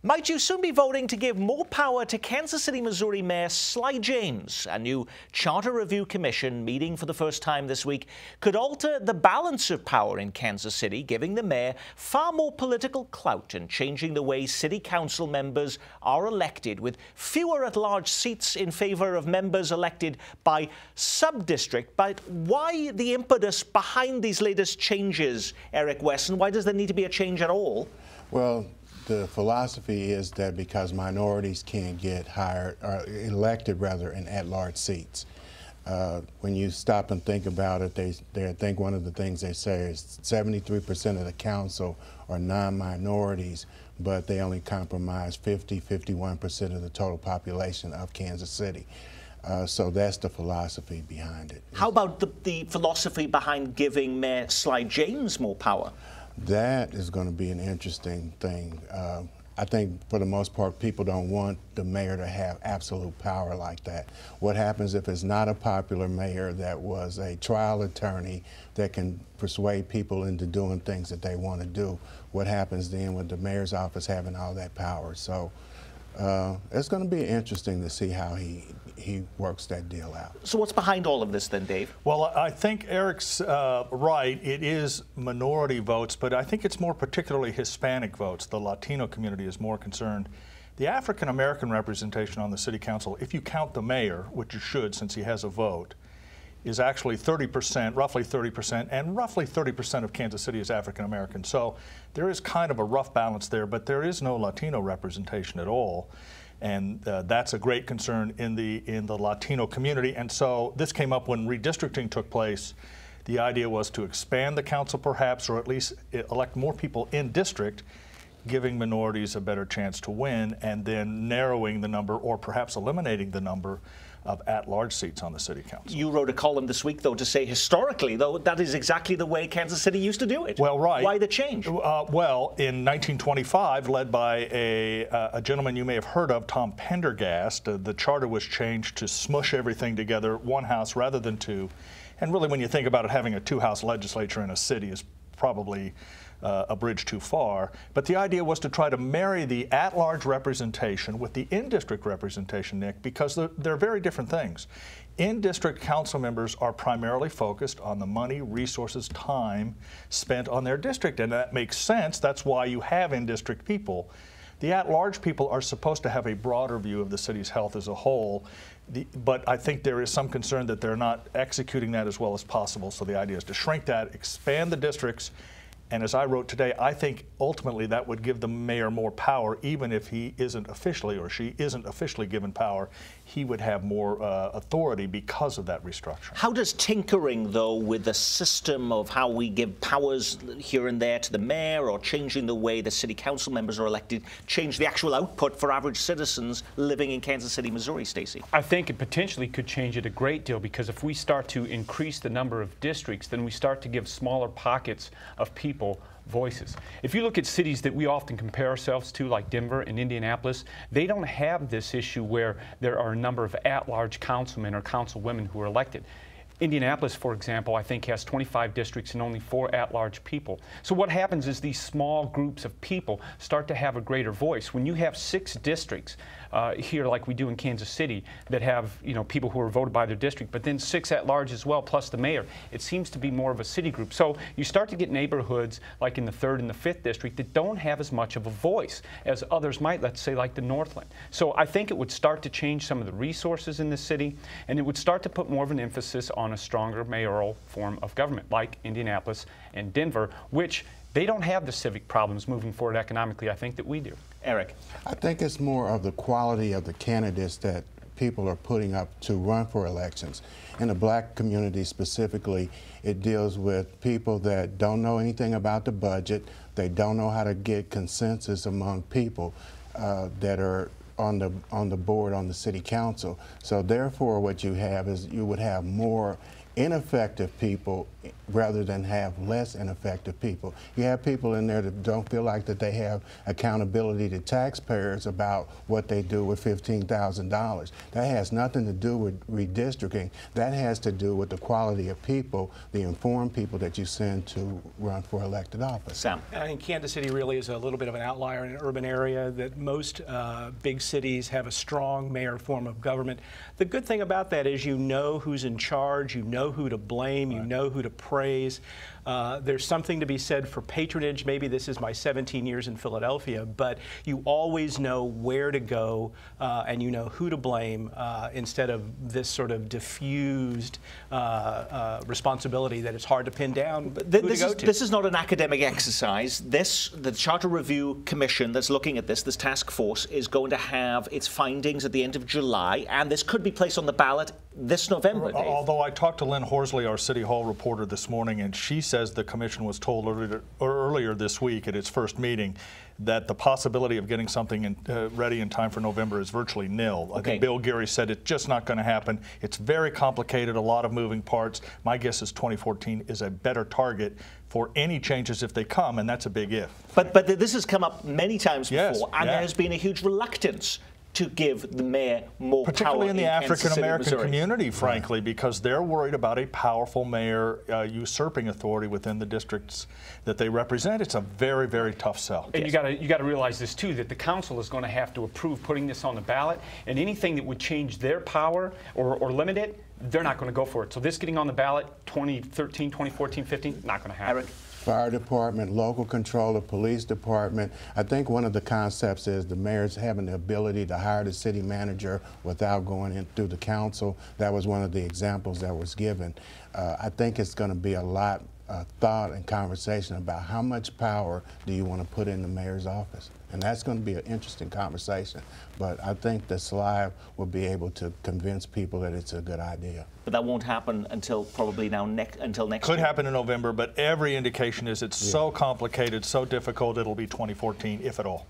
Might you soon be voting to give more power to Kansas City, Missouri Mayor Sly James? A new Charter Review Commission meeting for the first time this week could alter the balance of power in Kansas City, giving the mayor far more political clout and changing the way city council members are elected, with fewer at-large seats in favor of members elected by sub-district. But why the impetus behind these latest changes, Eric Wesson? Why does there need to be a change at all? Well, the philosophy is that because minorities can't get elected in at-large seats. When you stop and think about it, I think one of the things they say is 73% of the council are non-minorities, but they only comprise 51% of the total population of Kansas City. So that's the philosophy behind it. How about the philosophy behind giving Mayor Sly James more power? That is going to be an interesting thing. I think for the most part, people don't want the mayor to have absolute power like that. What happens if it's not a popular mayor that was a trial attorney that can persuade people into doing things that they want to do? What happens then with the mayor's office having all that power? So it's going to be interesting to see how he works that deal out. So what's behind all of this then, Dave? Well, I think Eric's right. It is minority votes, but I think it's more particularly Hispanic votes. The Latino community is more concerned. The African-American representation on the city council, if you count the mayor, which you should since he has a vote, is actually 30%, roughly 30%, and roughly 30% of Kansas City is African-American. So there is kind of a rough balance there, but there is no Latino representation at all. And that's a great concern in the Latino community. And so this came up when redistricting took place. The idea was to expand the council perhaps, or at least elect more people in district, giving minorities a better chance to win, and then narrowing the number or perhaps eliminating the number of at-large seats on the city council. You wrote a column this week, though, to say historically, though, that is exactly the way Kansas City used to do it. Well, right. Why the change? Well, in 1925, led by a gentleman you may have heard of, Tom Pendergast, the charter was changed to smush everything together, one house rather than two. And really, when you think about it, having a two-house legislature in a city is probably a bridge too far. But the idea was to try to marry the at-large representation with the in-district representation, Nick, because they're very different things. In-district council members are primarily focused on the money, resources, time spent on their district, and that makes sense. That's why you have in-district people. The at-large people are supposed to have a broader view of the city's health as a whole, but I think there is some concern that they're not executing that as well as possible. So the idea is to shrink that, expand the districts, and as I wrote today, I think ultimately that would give the mayor more power, even if he isn't officially or she isn't officially given power. He would have more authority because of that restructuring. How does tinkering, though, with the system of how we give powers here and there to the mayor, or changing the way the city council members are elected, change the actual output for average citizens living in Kansas City, Missouri, Stacey? I think it potentially could change it a great deal, because if we start to increase the number of districts, then we start to give smaller pockets of people voices. If you look at cities that we often compare ourselves to, like Denver and Indianapolis, they don't have this issue where there are a number of at-large councilmen or councilwomen who are elected. Indianapolis, for example, I think has 25 districts and only 4 at-large people. So what happens is these small groups of people start to have a greater voice. When you have 6 districts here, like we do in Kansas City, that have people who are voted by their district, but then 6 at-large as well, plus the mayor, it seems to be more of a city group. So you start to get neighborhoods like in the 3rd and the 5th district that don't have as much of a voice as others might, let's say like the Northland. So I think it would start to change some of the resources in the city, and it would start to put more of an emphasis on a stronger mayoral form of government, like Indianapolis and Denver, which they don't have the civic problems moving forward economically, I think, that we do. Eric? I think it's more of the quality of the candidates that people are putting up to run for elections. In the black community specifically, it deals with people that don't know anything about the budget. They don't know how to get consensus among people that are on the board, on the city council. So therefore what you have is you would have more ineffective people rather than have less ineffective people. You have people in there that don't feel like that they have accountability to taxpayers about what they do with $15,000. That has nothing to do with redistricting. That has to do with the quality of people, the informed people that you send to run for elected office. Sam. I think Kansas City really is a little bit of an outlier in an urban area, that most big cities have a strong mayor form of government. The good thing about that is you know who's in charge, you know who to blame, you know who to praise. There's something to be said for patronage. Maybe this is my 17 years in Philadelphia, but you always know where to go and you know who to blame instead of this sort of diffused responsibility that it's hard to pin down who to go to. This is not an academic exercise. The Charter Review Commission that's looking at this task force, is going to have its findings at the end of July, and this could be placed on the ballot this November, Dave. Although I talked to Lynn Horsley, our City Hall reporter, this morning, and she says the commission was told earlier this week at its first meeting that the possibility of getting something ready in time for November is virtually nil. I think Bill Geary said it's just not going to happen. It's very complicated, a lot of moving parts. My guess is 2014 is a better target for any changes if they come, and that's a big if. But this has come up many times before, and there has been a huge reluctance to give the mayor more power, particularly in the African-American community, frankly, right, because they're worried about a powerful mayor usurping authority within the districts that they represent. It's a very, very tough sell. And you got to realize this too, that the council is going to have to approve putting this on the ballot, and anything that would change their power or limit it, they're not going to go for it. So this getting on the ballot 2013, 2014, 15, not going to happen. Eric? Fire department, local controller, police department. I think one of the concepts is the mayor's having the ability to hire the city manager without going in through the council. That was one of the examples that was given. I think it's going to be a lot thought and conversation about how much power do you want to put in the mayor's office. And that's going to be an interesting conversation. But I think the slide will be able to convince people that it's a good idea. But that won't happen until probably until next year. Could happen in November, but every indication is it's so complicated, so difficult, it'll be 2014, if at all.